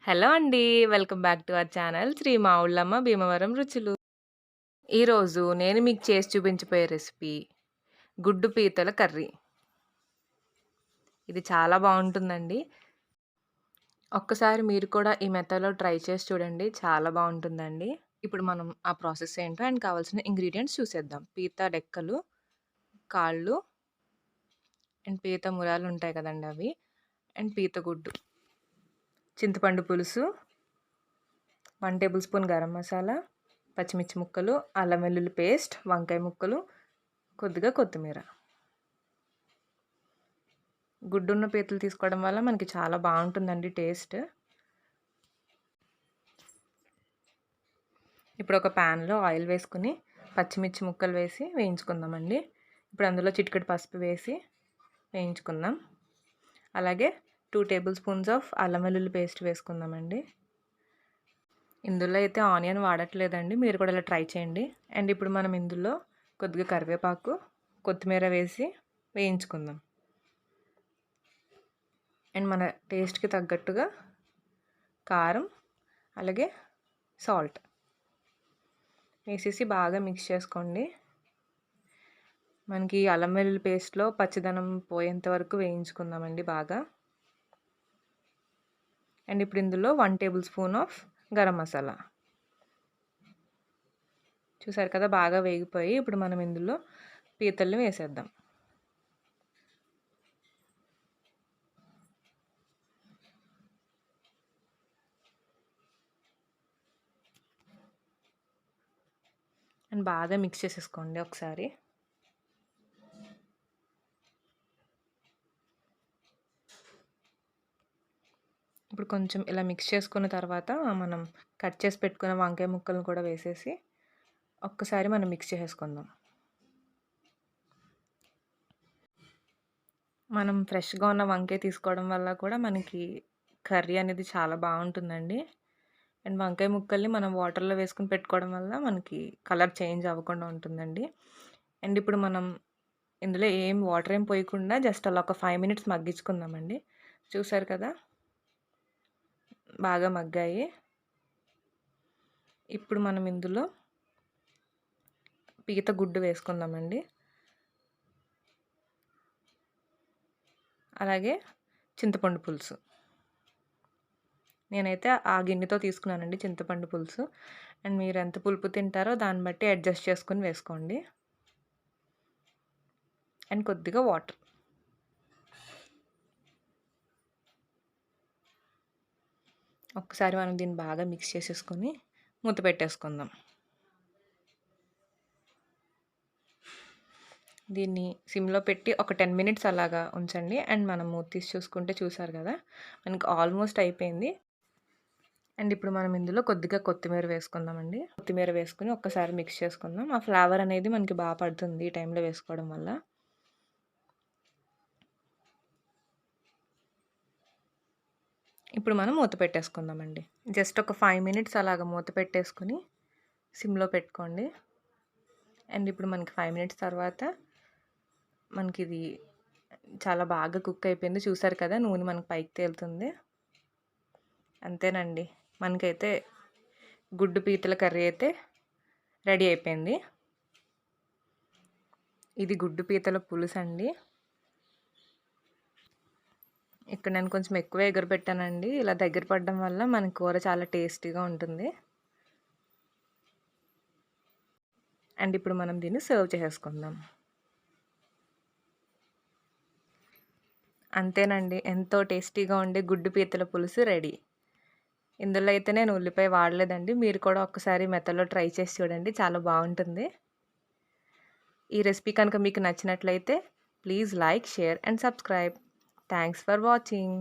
Hello అండి. Welcome back to our channel Shri Mavullamma Bhimavaram రుచులు. ఈరోజు నేను మీకు చేసి చూపించబోయే రెసిపీ గుడ్డు పీతల కర్రీ. ఇది చాలా బాగుంటుందండి. ఒక్కసారి మీరు కూడా ఈ మెథడ్‌లో ట్రై చేసి చూడండి. చాలా బాగుంటుందండి. ఇప్పుడు మనం ఆ ప్రాసెస్ ఏంటో అండ్ కావాల్సిన ఇంగ్రీడియెంట్స్ చూసేద్దాం. పీత డెక్కలు, కాళ్ళు అండ్ పీత మురాలు ఉంటాయి కదండీ అవి అండ్ పీత గుడ్డు, చింతపండు పులుసు, 1 టేబుల్ స్పూన్ గరం మసాలా, పచ్చిమిర్చి ముక్కలు, అల్లం వెల్లుల్లి పేస్ట్, వంకాయ ముక్కలు, కొద్దిగా కొత్తిమీర. గుడ్డున్న పీతలు తీసుకోవడం వల్ల మనకి చాలా బాగుంటుందండి టేస్ట్. ఇప్పుడు ఒక ప్యాన్లో ఆయిల్ వేసుకుని పచ్చిమిర్చి ముక్కలు వేసి వేయించుకుందామండి. ఇప్పుడు అందులో చిటికెడు పసుపు వేసి వేయించుకుందాం. అలాగే 2 టేబుల్ స్పూన్స్ ఆఫ్ అల్లం వెల్లుల్లి పేస్ట్ వేసుకుందామండి. ఇందులో అయితే ఆనియన్ వాడట్లేదండి, మీరు కూడా ఇలా ట్రై చేయండి. అండ్ ఇప్పుడు మనం ఇందులో కొద్దిగా కరివేపాకు, కొత్తిమీర వేసి వేయించుకుందాం. అండ్ మన టేస్ట్కి తగ్గట్టుగా కారం అలాగే సాల్ట్ వేసేసి బాగా మిక్స్ చేసుకోండి. మనకి అల్లం వెల్లుల్లి పేస్ట్లో పచ్చిదనం పోయేంత వరకు వేయించుకుందామండి బాగా. అండ్ ఇప్పుడు ఇందులో 1 table spoon of garam masala. చూసారు కదా, బాగా వేగిపోయి ఇప్పుడు మనం ఇందులో పీతల్ని వేసేద్దాం. అండ్ బాగా మిక్స్ చేసేసుకోండి ఒకసారి. ఇప్పుడు కొంచెం ఇలా మిక్స్ చేసుకున్న తర్వాత మనం కట్ చేసి పెట్టుకున్న వంకాయ ముక్కలను కూడా వేసేసి ఒక్కసారి మనం మిక్స్ చేసేసుకుందాం. మనం ఫ్రెష్గా ఉన్న వంకాయ తీసుకోవడం వల్ల కూడా మనకి కర్రీ అనేది చాలా బాగుంటుందండి. అండ్ వంకాయ ముక్కల్ని మనం వాటర్లో వేసుకుని పెట్టుకోవడం వల్ల మనకి కలర్ చేంజ్ అవ్వకుండా ఉంటుందండి. అండ్ ఇప్పుడు మనం ఇందులో వాటర్ ఏం పోయకుండా జస్ట్ అలా ఒక 5 మినిట్స్ మగ్గించుకుందామండి. చూసారు కదా, బాగా మగ్గాయి. ఇప్పుడు మనం ఇందులో పీత గుడ్డు వేసుకుందామండి. అలాగే చింతపండు పులుసు. నేనైతే ఆ గిన్నెతో తీసుకున్నానండి చింతపండు పులుసు. అండ్ మీరు ఎంత పులుపు తింటారో దాన్ని బట్టి అడ్జస్ట్ చేసుకొని వేసుకోండి. అండ్ కొద్దిగా వాటర్. ఒక్కసారి మనం దీన్ని బాగా మిక్స్ చేసేసుకొని మూత పెట్టేసుకుందాం. దీన్ని సిమ్లో పెట్టి ఒక 10 మినిట్స్ అలాగా ఉంచండి. అండ్ మనం మూత తీసి చూసుకుంటే చూసారు కదా, మనకి ఆల్మోస్ట్ అయిపోయింది. అండ్ ఇప్పుడు మనం ఇందులో కొద్దిగా కొత్తిమీర వేసుకుందామండి. కొత్తిమీర వేసుకుని ఒక్కసారి మిక్స్ చేసుకుందాం. ఆ ఫ్లేవర్ అనేది మనకి బాగా పడుతుంది ఈ టైంలో వేసుకోవడం వల్ల. ఇప్పుడు మనం మూత పెట్టేసుకుందామండి. జస్ట్ ఒక 5 మినిట్స్ అలాగ మూత పెట్టేసుకుని సిమ్లో పెట్టుకోండి. అండ్ ఇప్పుడు మనకి 5 మినిట్స్ తర్వాత మనకి ఇది చాలా బాగా కుక్ అయిపోయింది. చూసారు కదా, నూనె మనకి పైకి తేలుతుంది. అంతేనండి, మనకైతే గుడ్డు పీతల కర్రీ అయితే రెడీ అయిపోయింది. ఇది గుడ్డు పీతల పులుసు అండి. ఇక్కడ నేను కొంచెం ఎక్కువ ఎగరబెట్టానండి. ఇలా దగ్గర పడడం వల్ల మన కూర చాలా టేస్టీగా ఉంటుంది. అండ్ ఇప్పుడు మనం దీన్ని సర్వ్ చేసేసుకుందాం. అంతేనండి, ఎంతో టేస్టీగా ఉండే గుడ్డు పీతల పులుసు రెడీ. ఇందులో అయితే నేను ఉల్లిపాయ వాడలేదండి. మీరు కూడా ఒక్కసారి మెథడ్లో ట్రై చేసి చూడండి, చాలా బాగుంటుంది. ఈ రెసిపీ కనుక మీకు నచ్చినట్లయితే please like, share and subscribe. Thanks for watching.